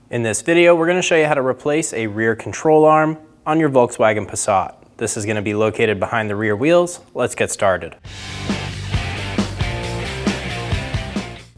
In this video, we're going to show you how to replace a rear control arm on your Volkswagen Passat. This is going to be located behind the rear wheels. Let's get started.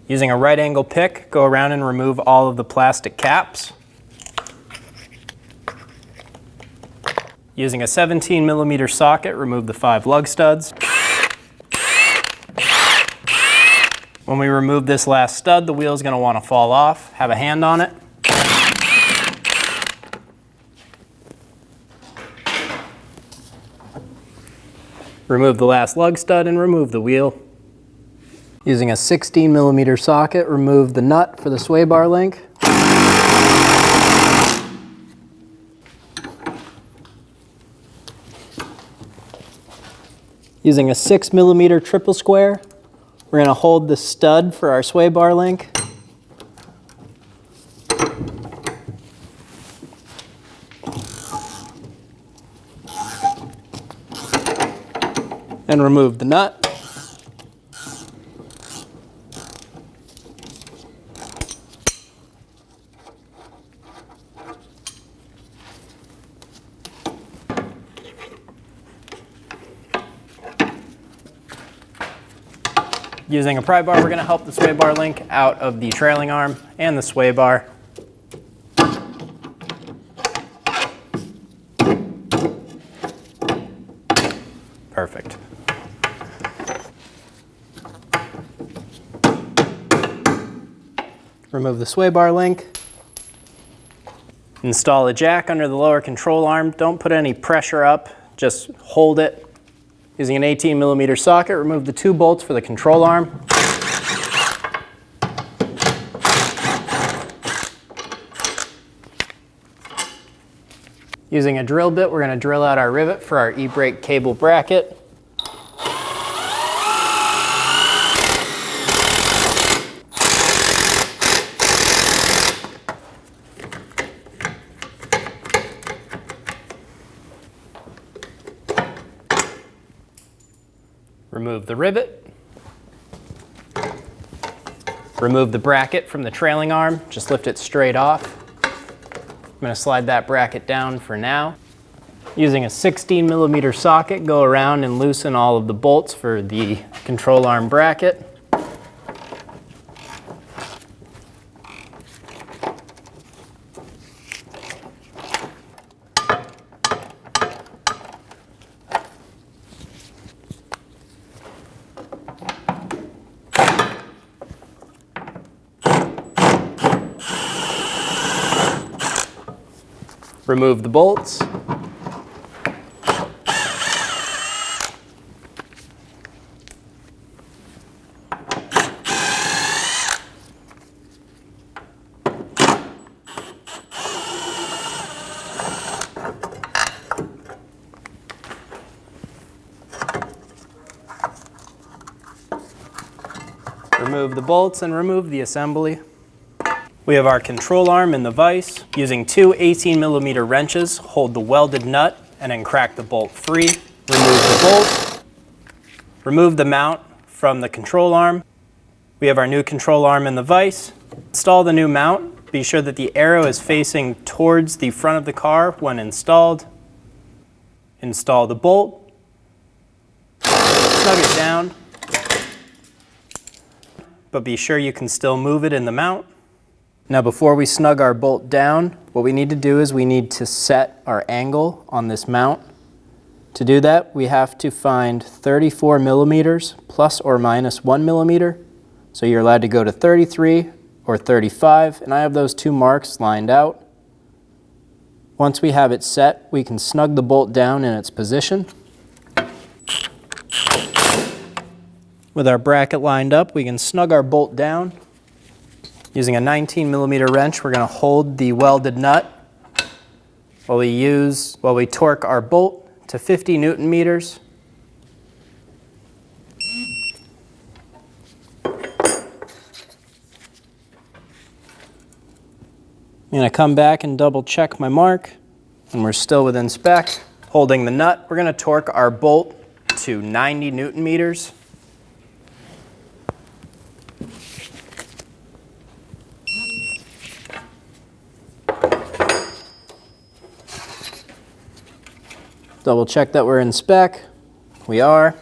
Using a right angle pick, go around and remove all of the plastic caps. Using a 17mm socket, remove the 5 lug studs. When we remove this last stud, the wheel is going to want to fall off. Have a hand on it. Remove the last lug stud and remove the wheel. Using a 16mm socket, remove the nut for the sway bar link. Using a 6mm triple square, we're going to hold the stud for our sway bar link. And remove the nut. Using a pry bar, we're going to help the sway bar link out of the trailing arm and the sway bar. Perfect. Remove the sway bar link. Install a jack under the lower control arm. Don't put any pressure up, just hold it. Using an 18mm socket, remove the 2 bolts for the control arm. Using a drill bit, we're going to drill out our rivet for our e-brake cable bracket. Remove the rivet. Remove the bracket from the trailing arm. Just lift it straight off. I'm going to slide that bracket down for now. Using a 16mm socket, go around and loosen all of the bolts for the control arm bracket. Remove the bolts. Remove the bolts and remove the assembly. We have our control arm in the vise. Using 2 18mm wrenches, hold the welded nut and then crack the bolt free. Remove the bolt. Remove the mount from the control arm. We have our new control arm in the vise. Install the new mount. Be sure that the arrow is facing towards the front of the car when installed. Install the bolt. Snug it down. But be sure you can still move it in the mount. Now before we snug our bolt down, what we need to do is we need to set our angle on this mount. To do that, we have to find 34mm plus or minus 1mm. So you're allowed to go to 33 or 35, and I have those 2 marks lined out. Once we have it set, we can snug the bolt down in its position. With our bracket lined up, we can snug our bolt down. Using a 19mm wrench, we're going to hold the welded nut while we torque our bolt to 50 Newton meters. I'm going to come back and double check my mark, and we're still within spec. Holding the nut, we're going to torque our bolt to 90 Newton meters. Double check that we're in spec. We are.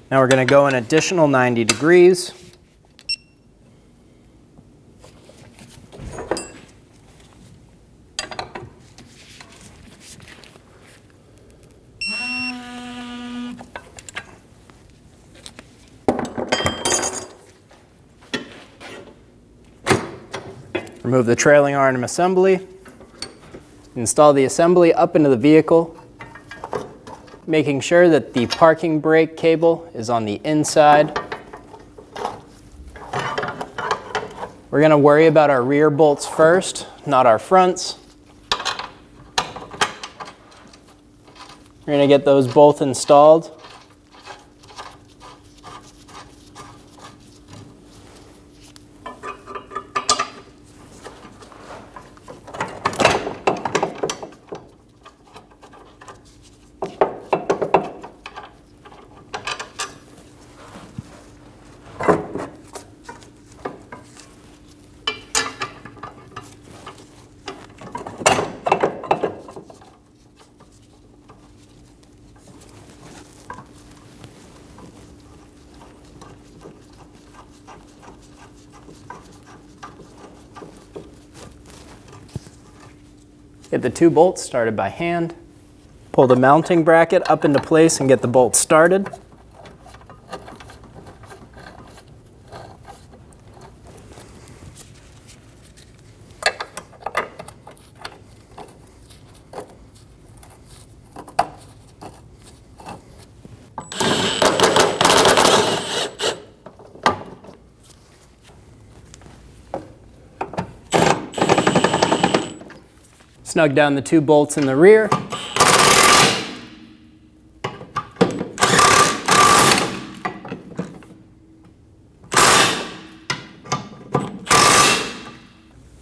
Now we're going to go an additional 90 degrees. Remove the trailing arm assembly. Install the assembly up into the vehicle, making sure that the parking brake cable is on the inside. We're going to worry about our rear bolts first, not our fronts. We're going to get those both installed. Get the 2 bolts started by hand. Pull the mounting bracket up into place and get the bolts started. Snug down the 2 bolts in the rear.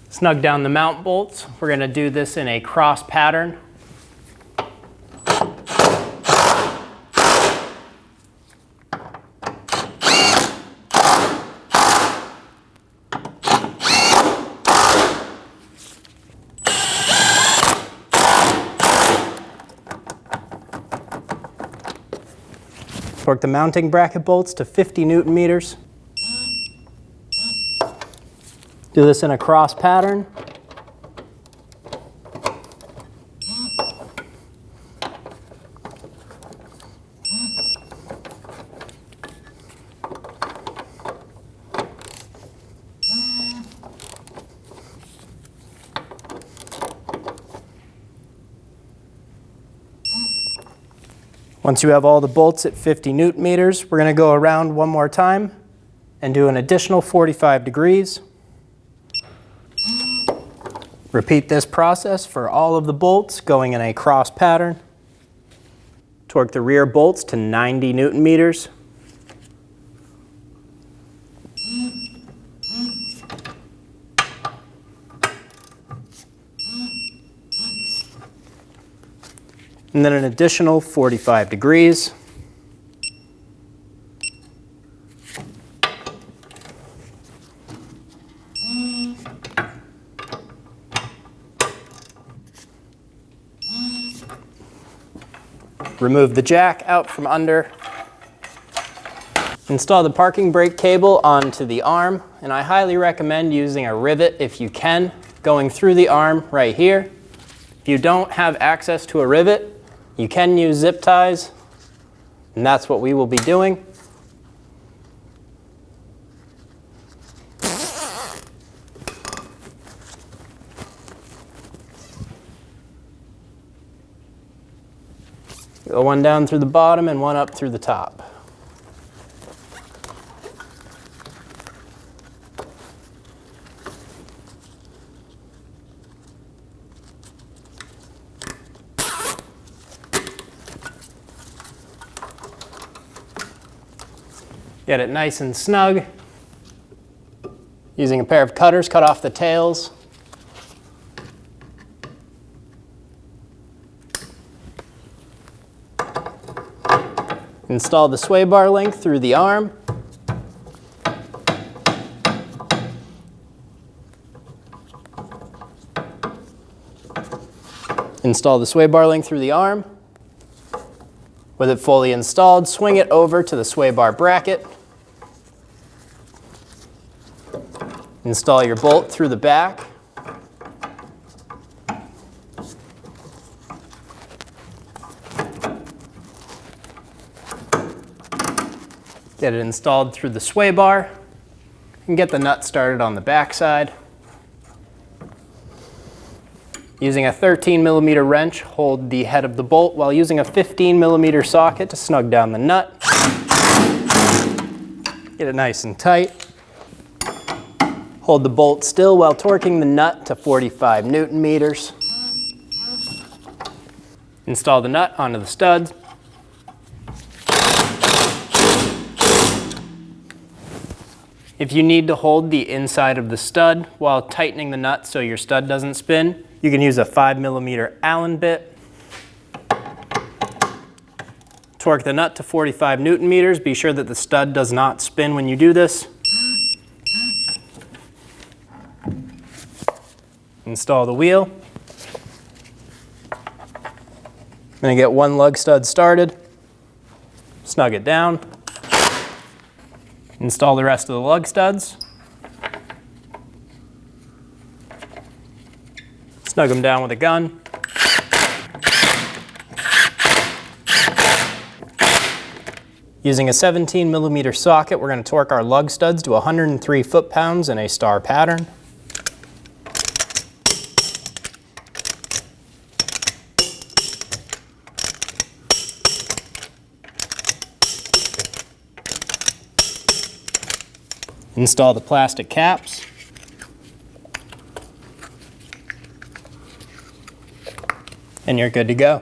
Snug down the mount bolts. We're going to do this in a cross pattern. Torque the mounting bracket bolts to 50 Newton meters. Do this in a cross pattern. Once you have all the bolts at 50 Newton meters, we're going to go around one more time and do an additional 45 degrees. Repeat this process for all of the bolts going in a cross pattern. Torque the rear bolts to 90 Newton meters. And then an additional 45 degrees. Remove the jack out from under. Install the parking brake cable onto the arm, and I highly recommend using a rivet if you can, going through the arm right here. If you don't have access to a rivet, you can use zip ties, and that's what we will be doing. Go one down through the bottom and one up through the top. Get it nice and snug. Using a pair of cutters, cut off the tails. Install the sway bar link through the arm. Install the sway bar link through the arm. With it fully installed, swing it over to the sway bar bracket. Install your bolt through the back. Get it installed through the sway bar and get the nut started on the back side. Using a 13mm wrench, hold the head of the bolt while using a 15mm socket to snug down the nut. Get it nice and tight. Hold the bolt still while torquing the nut to 45 Newton meters. Install the nut onto the studs. If you need to hold the inside of the stud while tightening the nut so your stud doesn't spin, you can use a 5mm Allen bit. Torque the nut to 45 Newton meters. Be sure that the stud does not spin when you do this. Install the wheel. I'm going to get one lug stud started. Snug it down. Install the rest of the lug studs. Snug them down with a gun. Using a 17mm socket, we're going to torque our lug studs to 103 foot-pounds in a star pattern. Install the plastic caps. And you're good to go.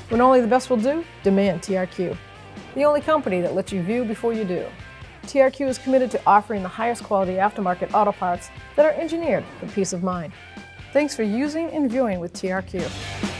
When only the best will do, demand TRQ. The only company that lets you view before you do. TRQ is committed to offering the highest quality aftermarket auto parts that are engineered for peace of mind. Thanks for using and viewing with TRQ.